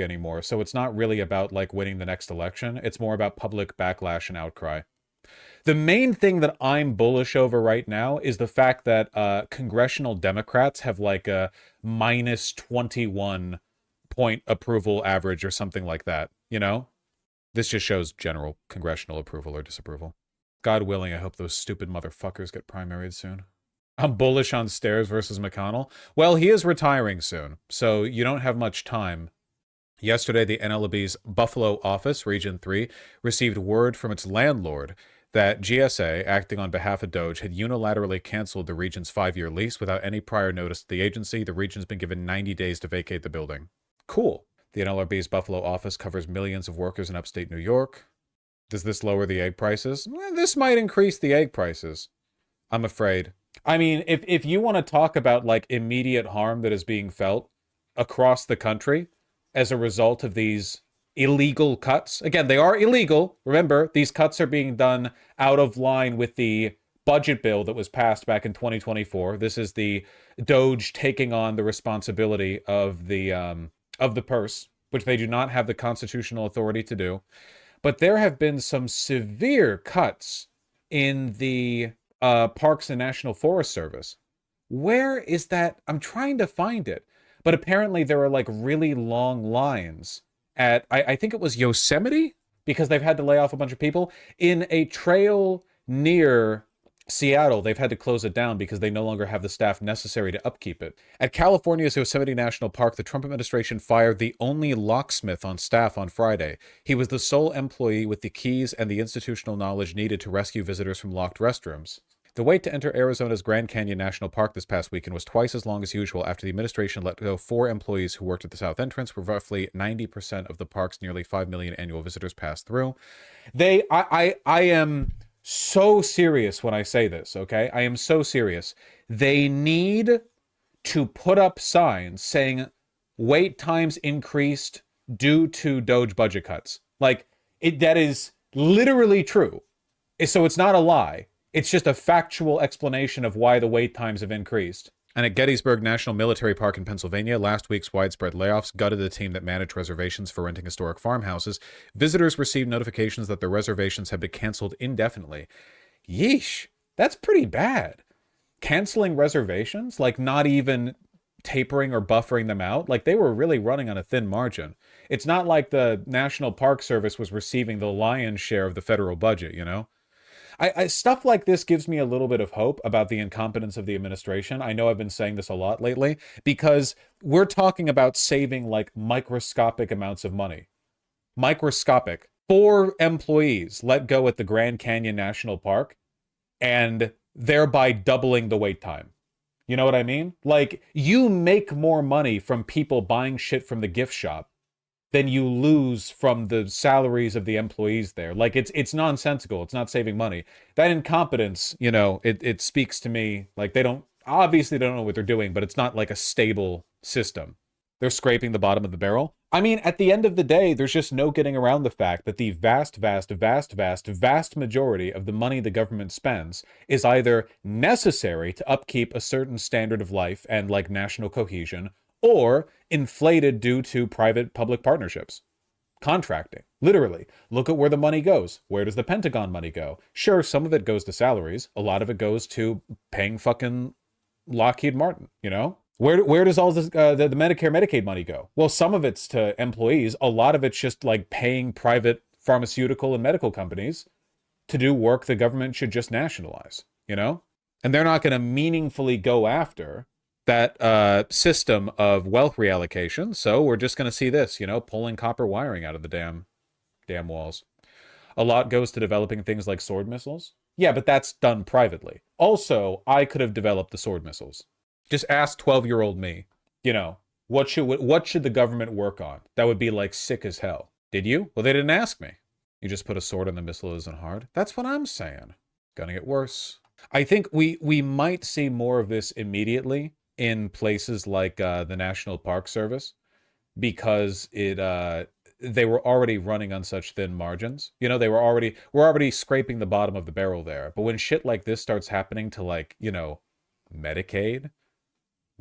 anymore. So it's not really about like winning the next election. It's more about public backlash and outcry. The main thing that I'm bullish over right now is the fact that congressional Democrats have like a minus 21 point approval average or something like that, you know? This just shows general congressional approval or disapproval. God willing, I hope those stupid motherfuckers get primaried soon. I'm bullish on Stairs versus McConnell. Well, he is retiring soon, so you don't have much time. Yesterday, the NLRB's Buffalo office, Region 3, received word from its landlord that GSA, acting on behalf of DOGE, had unilaterally canceled the region's 5-year lease without any prior notice to the agency. The region's been given 90 days to vacate the building. Cool. The NLRB's Buffalo office covers millions of workers in upstate New York. Does this lower the egg prices? Well, this might increase the egg prices, I'm afraid. I mean, if you want to talk about like immediate harm that is being felt across the country as a result of these illegal cuts. Again, they are illegal. Remember, these cuts are being done out of line with the budget bill that was passed back in 2024. This is the DOGE taking on the responsibility of the purse, which they do not have the constitutional authority to do. But there have been some severe cuts in the Parks and National Forest Service. Where is that? I'm trying to find it. But apparently there are like really long lines at, I think it was Yosemite, because they've had to lay off a bunch of people. In a trail near Seattle, they've had to close it down because they no longer have the staff necessary to upkeep it. At California's Yosemite National Park, the Trump administration fired the only locksmith on staff on Friday. He was the sole employee with the keys and the institutional knowledge needed to rescue visitors from locked restrooms. The wait to enter Arizona's Grand Canyon National Park this past weekend was twice as long as usual after the administration let go 4 employees who worked at the south entrance, where roughly 90% of the park's nearly 5 million annual visitors pass through. I am so serious when I say this, okay? I am so serious. They need to put up signs saying wait times increased due to DOGE budget cuts. Like, that is literally true. So it's not a lie. It's just a factual explanation of why the wait times have increased. And at Gettysburg National Military Park in Pennsylvania, last week's widespread layoffs gutted the team that managed reservations for renting historic farmhouses. Visitors received notifications that their reservations had been canceled indefinitely. Yeesh, that's pretty bad. Canceling reservations? Like not even tapering or buffering them out? Like they were really running on a thin margin. It's not like the National Park Service was receiving the lion's share of the federal budget, you know? Stuff like this gives me a little bit of hope about the incompetence of the administration. I know I've been saying this a lot lately because we're talking about saving like microscopic amounts of money. Microscopic. 4 employees let go at the Grand Canyon National Park and thereby doubling the wait time. You know what I mean? Like, you make more money from people buying shit from the gift shop than you lose from the salaries of the employees there. Like, it's nonsensical. It's not saving money. That incompetence, you know, it speaks to me. Like, they don't know what they're doing, but it's not like a stable system. They're scraping the bottom of the barrel. I mean, at the end of the day, there's just no getting around the fact that the vast majority of the money the government spends is either necessary to upkeep a certain standard of life and like national cohesion, or inflated due to private-public partnerships. Contracting. Literally. Look at where the money goes. Where does the Pentagon money go? Sure, some of it goes to salaries. A lot of it goes to paying fucking Lockheed Martin, you know? Where does all this, the Medicare, Medicaid money go? Well, some of it's to employees. A lot of it's just like paying private pharmaceutical and medical companies to do work the government should just nationalize, you know? And they're not going to meaningfully go after that system of wealth reallocation. So we're just going to see this, you know, pulling copper wiring out of the damn walls. A lot goes to developing things like sword missiles. Yeah, but that's done privately. Also, I could have developed the sword missiles. Just ask 12-year-old me, you know, what should the government work on? That would be like sick as hell. Did you? Well, they didn't ask me. You just put a sword on the missile isn't hard. That's what I'm saying. Gonna get worse. I think we might see more of this immediately in places like the National Park Service, because they were already running on such thin margins. You know, we're already scraping the bottom of the barrel there. But when shit like this starts happening to, like, you know, Medicaid,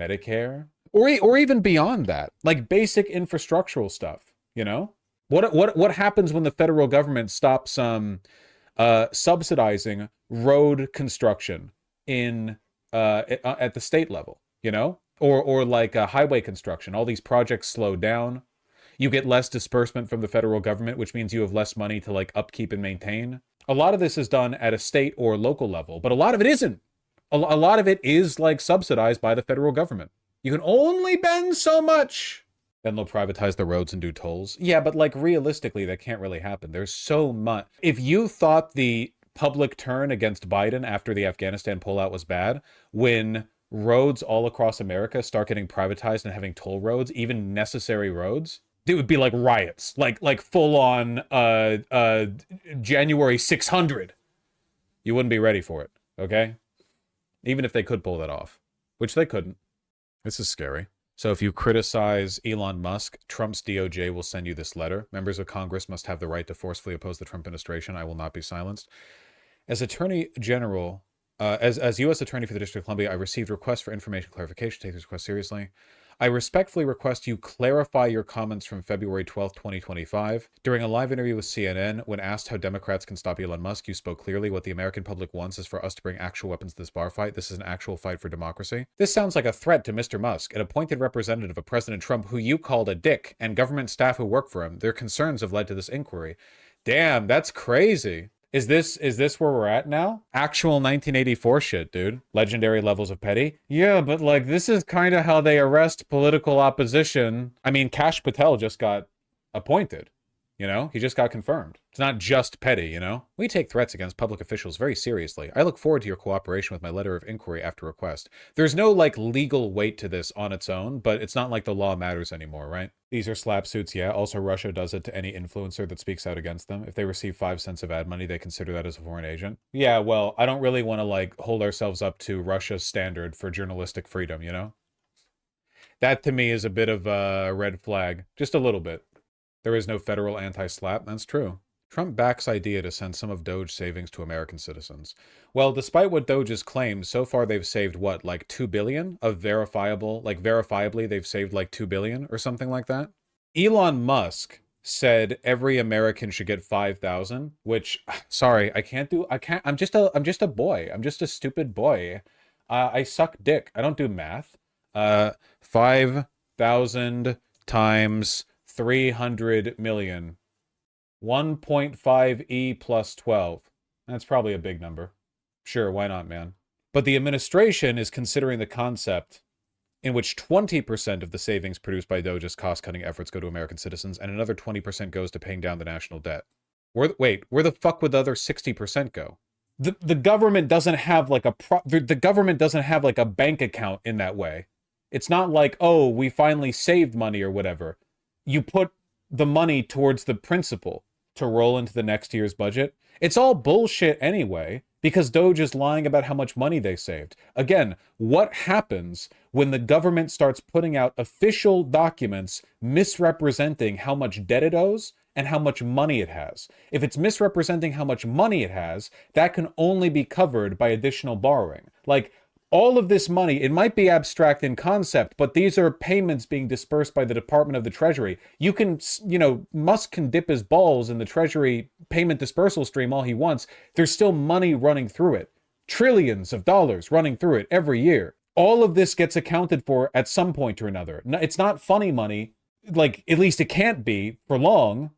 Medicare, or even beyond that, like basic infrastructural stuff, you know? What happens when the federal government stops subsidizing road construction in at the state level, you know? Or like highway construction. All these projects slow down. You get less disbursement from the federal government, which means you have less money to like upkeep and maintain. A lot of this is done at a state or local level, but a lot of it isn't. A lot of it is like subsidized by the federal government. You can only bend so much. Then they'll privatize the roads and do tolls. Yeah, but like realistically, that can't really happen. There's so much. If you thought the public turn against Biden after the Afghanistan pullout was bad, when roads all across America start getting privatized and having toll roads, even necessary roads, it would be like riots, like full on January 600. You wouldn't be ready for it, okay? Even if they could pull that off, which they couldn't. This is scary. So if you criticize Elon Musk, Trump's DOJ will send you this letter. Members of Congress must have the right to forcefully oppose the Trump administration. I will not be silenced. As Attorney General, as U.S. Attorney for the District of Columbia, I received requests for information clarification. Take this request seriously. I respectfully request you clarify your comments from February 12th, 2025. During a live interview with CNN, when asked how Democrats can stop Elon Musk, you spoke clearly. What the American public wants is for us to bring actual weapons to this bar fight. This is an actual fight for democracy. This sounds like a threat to Mr. Musk, an appointed representative of President Trump who you called a dick, and government staff who work for him. Their concerns have led to this inquiry. Damn, that's crazy. Is this where we're at now? Actual 1984 shit, dude. Legendary levels of petty. Yeah, but like this is kind of how they arrest political opposition. I mean, Kash Patel just got appointed. You know, he just got confirmed. It's not just petty, you know? We take threats against public officials very seriously. I look forward to your cooperation with my letter of inquiry after request. There's no, like, legal weight to this on its own, but it's not like the law matters anymore, right? These are slap suits, yeah. Also, Russia does it to any influencer that speaks out against them. If they receive 5 cents of ad money, they consider that as a foreign agent. Yeah, well, I don't really want to, like, hold ourselves up to Russia's standard for journalistic freedom, you know? That, to me, is a bit of a red flag. Just a little bit. There is no federal anti-slap. That's true. Trump backs idea to send some of DOGE savings to American citizens. Well, despite what DOGE has claimed, so far they've saved, what, like $2 billion of verifiable, like verifiably they've saved like $2 billion or something like that? Elon Musk said every American should get 5,000, which, sorry, I'm just a boy. I'm just a stupid boy. I suck dick. I don't do math. 5,000 times 300 million. 1.5 E plus 12. That's probably a big number. Sure, why not, man? But the administration is considering the concept in which 20% of the savings produced by DOGE's cost-cutting efforts go to American citizens, and another 20% goes to paying down the national debt. Wait, where the fuck would the other 60% go? The government doesn't have like the government doesn't have like a bank account in that way. It's not like, oh, we finally saved money or whatever. You put the money towards the principal to roll into the next year's budget. It's all bullshit anyway, because DOGE is lying about how much money they saved. Again, what happens when the government starts putting out official documents misrepresenting how much debt it owes and how much money it has? If it's misrepresenting how much money it has, that can only be covered by additional borrowing. Like, all of this money, it might be abstract in concept, but these are payments being dispersed by the Department of the Treasury. You can, you know, Musk can dip his balls in the Treasury payment dispersal stream all he wants. There's still money running through it. Trillions of dollars running through it every year. All of this gets accounted for at some point or another. It's not funny money. Like, at least it can't be for long.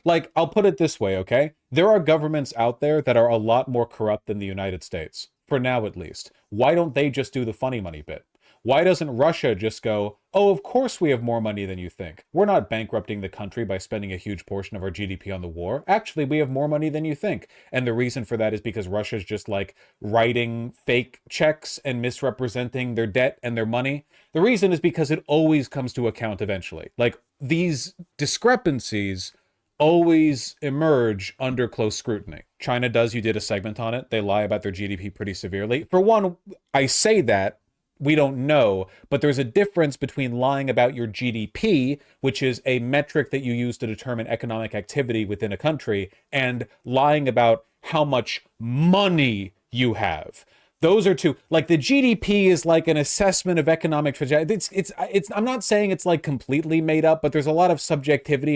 Like, I'll put it this way, okay? There are governments out there that are a lot more corrupt than the United States. For now, at least. Why don't they just do the funny money bit? Why doesn't Russia just go, oh, of course we have more money than you think. We're not bankrupting the country by spending a huge portion of our GDP on the war. Actually, we have more money than you think. And the reason for that is because Russia's just like writing fake checks and misrepresenting their debt and their money. The reason is because it always comes to account eventually. Like, these discrepancies always emerge under close scrutiny. China does, you did a segment on it. They lie about their GDP pretty severely. For one, I say that, we don't know, but there's a difference between lying about your GDP, which is a metric that you use to determine economic activity within a country, and lying about how much money you have. Those are two. Like the GDP is like an assessment of economic trajectory. I'm not saying it's like completely made up, but there's a lot of subjectivity